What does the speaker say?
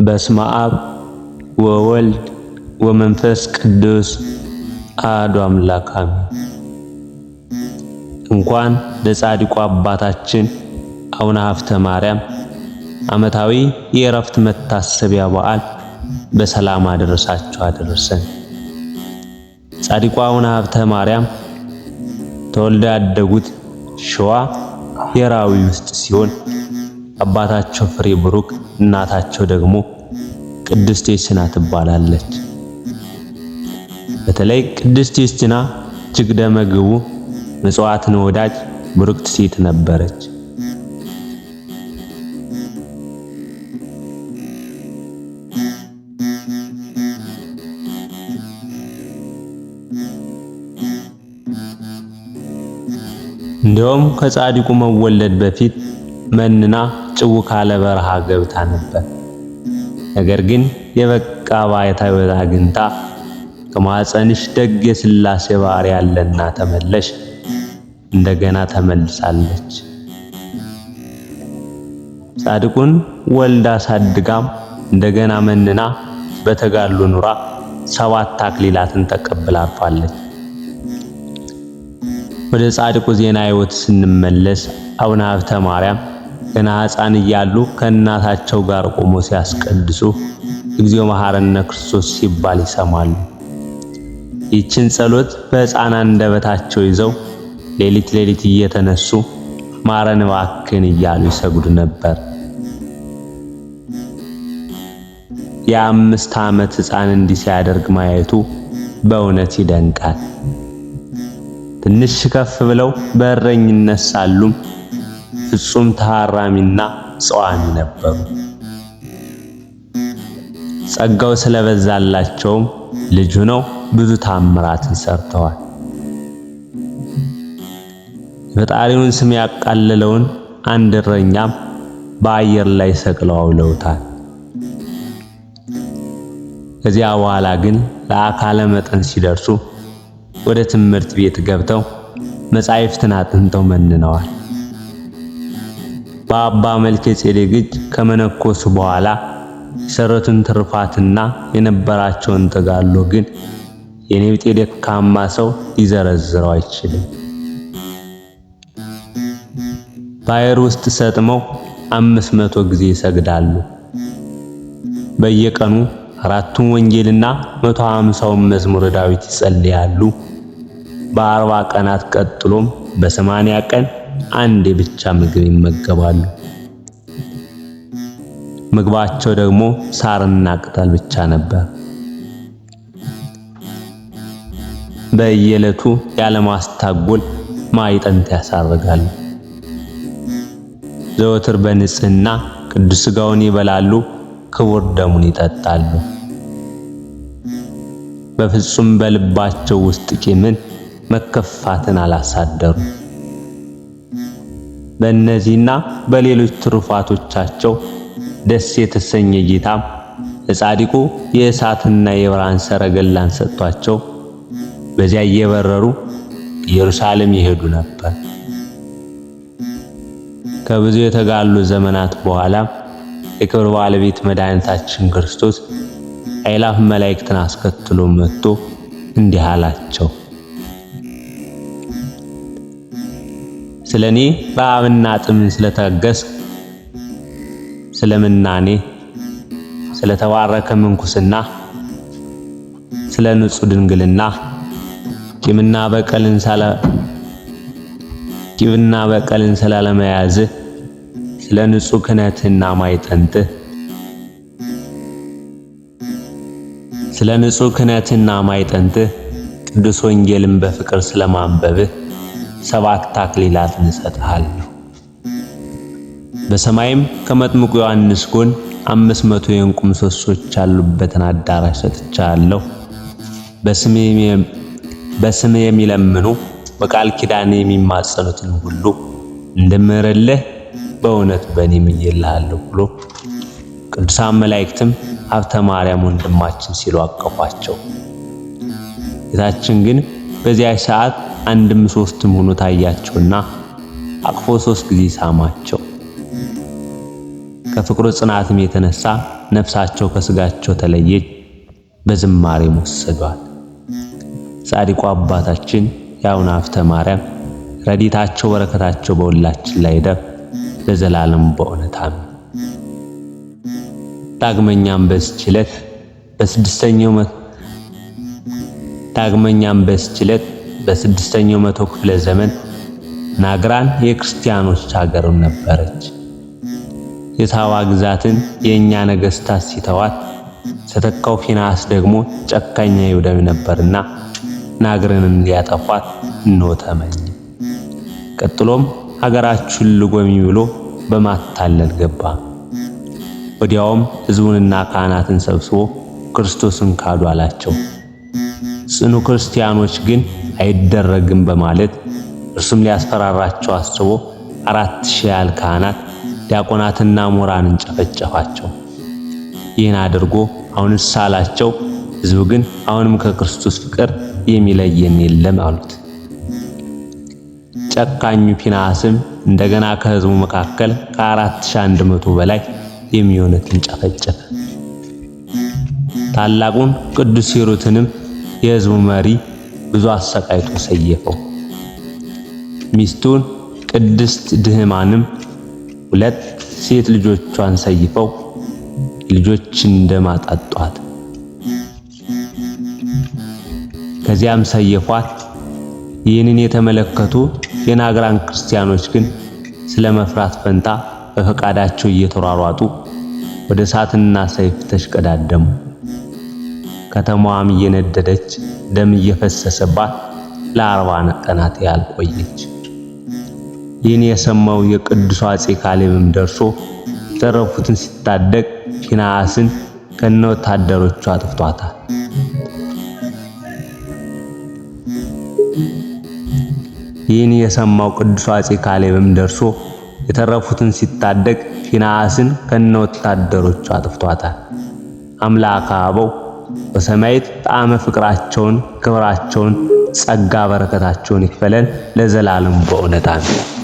በስመ አብ ወወልድ ወመንፈስ ቅዱስ አሐዱ አምላክ አሜን። እንኳን ለጻድቁ አባታችን አቡነ ሀብተ ማርያም ዓመታዊ የዕረፍት መታሰቢያ በዓል በሰላም አደረሳችሁ አደረሰን። ጻድቁ አቡነ ሀብተ ማርያም ተወልደው ያደጉት ሸዋ የራዊ ውስጥ ሲሆን አባታቸው ፍሬ ብሩክ እናታቸው ደግሞ ቅድስት ዮስና ትባላለች። በተለይ ቅድስት ዮስና እጅግ ደመግቡ ምጽዋትን ወዳጅ ብሩክት ሴት ነበረች። እንዲሁም ከጻድቁ መወለድ በፊት መንና ጭው ካለ በረሃ ገብታ ነበር። ነገር ግን የበቃ ባይታዊ አግኝታ ከማኅፀንሽ ደግ የሥላሴ ባሕርይ ያለና ተመለሽ እንደገና ተመልሳለች። ጻድቁን ወልዳ ሳድጋም እንደገና መንና በተጋድሎ ኑራ 7 አክሊላትን ተቀብላ አርፋለች። ወደ ጻድቁ ዜና ሕይወት ስንመለስ አቡነ ሀብተ ማርያም ገና ሕፃን እያሉ ከእናታቸው ጋር ቆሞ ሲያስቀድሱ እግዚኦ መሐረነ ክርስቶስ ሲባል ይሰማሉ። ይህችን ጸሎት በሕፃን አንደበታቸው ይዘው ሌሊት እየተነሱ ማረን እባክህን እያሉ ይሰግዱ ነበር። የ5 ዓመት ሕፃን እንዲህ ሲያደርግ ማየቱ በእውነት ይደንቃል። ትንሽ ከፍ ብለው በእረኝነት ሳሉም ፍጹም ተሐራሚና ጸዋሚ ነበሩ። ጸጋው ስለበዛላቸውም ልጅ ሆነው ብዙ ታምራትን ሰርተዋል። የፈጣሪውን ስም ያቃለለውን አንድ እረኛም በአየር ላይ ሰቅለው አውለውታል። ከዚያ በኋላ ግን ለአካለ መጠን ሲደርሱ ወደ ትምህርት ቤት ገብተው መጻሕፍትን አጥንተው መንነዋል። በአባ መልከ ጼዴቅ እጅ ከመነኮሱ በኋላ የሰሩትን ትሩፋትና የነበራቸውን ተጋድሎ ግን የኔ ቢጤ ደካማ ሰው ሊዘረዝረው አይችልም። ባሕር ውስጥ ሰጥመው 500 ጊዜ ይሰግዳሉ። በየቀኑ 4ቱን ወንጌልና 150ውን መዝሙረ ዳዊት ይጸልያሉ። በ40 ቀናት ቀጥሎም በ80 ቀን አንዴ ብቻ ምግብ ይመገባሉ። ምግባቸው ደግሞ ሳርና ቅጠል ብቻ ነበር። በየዕለቱ ያለማስታጎል ማዕጠንት ያሳርጋሉ። ዘወትር በንጽህና ቅዱስ ሥጋውን ይበላሉ፣ ክቡር ደሙን ይጠጣሉ። በፍጹም በልባቸው ውስጥ ቂምን መከፋትን አላሳደሩ። በእነዚህና በሌሎች ትሩፋቶቻቸው ደስ የተሰኘ ጌታም ለጻድቁ የእሳትና የብርሃን ሰረገላን ሰጥቷቸው በዚያ እየበረሩ ኢየሩሳሌም ይሄዱ ነበር። ከብዙ የተጋሉ ዘመናት በኋላ የክብር ባለቤት መድኃኒታችን ክርስቶስ አእላፍ መላእክትን አስከትሎ መጥቶ እንዲህ አላቸው። ስለኔ ረሃብና ጥምን ስለታገስክ፣ ስለምናኔ፣ ስለተባረከ ምንኩስና፣ ስለ ንጹሕ ድንግልና፣ ቂምና በቀልን ስላለመያዝህ፣ ስለ ንጹሕ ክህነትህና ማዕጠንትህ፣ ቅዱስ ወንጌልን በፍቅር ስለማንበብህ 7 አክሊላትን እሰጥሃለሁ። በሰማይም ከመጥምቁ ዮሐንስ ጎን 500 የዕንቁ ምሰሶች ያሉበትን አዳራሽ ሰጥቻለሁ። በስሜ የሚለምኑ በቃል ኪዳኔ የሚማጸኑትን ሁሉ እንደምምርልህ በእውነት በእኔ ምዬልሃለሁ ብሎ ቅዱሳን መላእክትም ሀብተ ማርያም ወንድማችን ሲሉ አቀፏቸው። ጌታችን ግን በዚያ ሰዓት 1-3 ሆኖ ታያቸውና አቅፎ 3 ጊዜ ሳማቸው። ከፍቅሩ ጽናትም የተነሳ ነፍሳቸው ከስጋቸው ተለየች፣ በዝማሬም ወሰዷት። ጻድቁ አባታችን የአቡነ ሀብተ ማርያም ረድኤታቸው በረከታቸው በሁላችን ላይ ይደር ለዘላለም በእውነት አሜን። ዳግመኛም በስድስተኛው መቶ ክፍለ ዘመን ናግራን የክርስቲያኖች ሀገር ነበረች። የሳባ ግዛትን የእኛ ነገሥታት ሲተዋት ተተካው ፊናስ ደግሞ ጨካኝ አይሁዳዊ ነበርና ናግረንን ሊያጠፏት እንሆ ተመኘ። ቀጥሎም ሀገራችሁን ልጎብኝ ብሎ በማታለል ገባ። ወዲያውም ሕዝቡንና ካህናትን ሰብስቦ ክርስቶስን ካዱ አላቸው። ጽኑ ክርስቲያኖች ግን አይደረግም በማለት እርሱም ሊያስፈራራቸው አስቦ 4000 ያህል ካህናት ዲያቆናትና ምሁራንን ጨፈጨፋቸው። ይህን አድርጎ አሁንስ አላቸው። ሕዝቡ ግን አሁንም ከክርስቶስ ፍቅር የሚለየን የለም አሉት። ጨካኙ ፊናስም እንደገና ከሕዝቡ መካከል ከ4100 በላይ የሚሆኑትን ጨፈጨፈ። ታላቁን ቅዱስ ሂሩትንም የሕዝቡ መሪ ብዙ አሰቃይቶ ሰየፈው። ሚስቱን ቅድስት ድህማንም 2 ሴት ልጆቿን ሰይፈው ልጆችን እንደማጣጧት። ከዚያም ሰየፏት። ይህንን የተመለከቱ የናግራን ክርስቲያኖች ግን ስለ መፍራት ፈንታ በፈቃዳቸው እየተሯሯጡ ወደ እሳትና ሰይፍ ተሽቀዳደሙ። ከተማዋም እየነደደች ደም እየፈሰሰባት ለ40 ቀናት ያህል ቆየች። ይህን የሰማው የቅዱስ አፄ ካሌብም ደርሶ የተረፉትን ሲታደግ ፊናስን ከነ ወታደሮቹ አጥፍቷታል። ይህን የሰማው ቅዱስ አፄ ካሌብም ደርሶ የተረፉትን ሲታደግ ፊናስን ከነ ወታደሮቹ አጥፍቷታል። አምላከ አበው በሰማያት ጣዕመ ፍቅራቸውን፣ ክብራቸውን፣ ጸጋ በረከታቸውን ይክፈለን ለዘላለም በእውነት አሜን።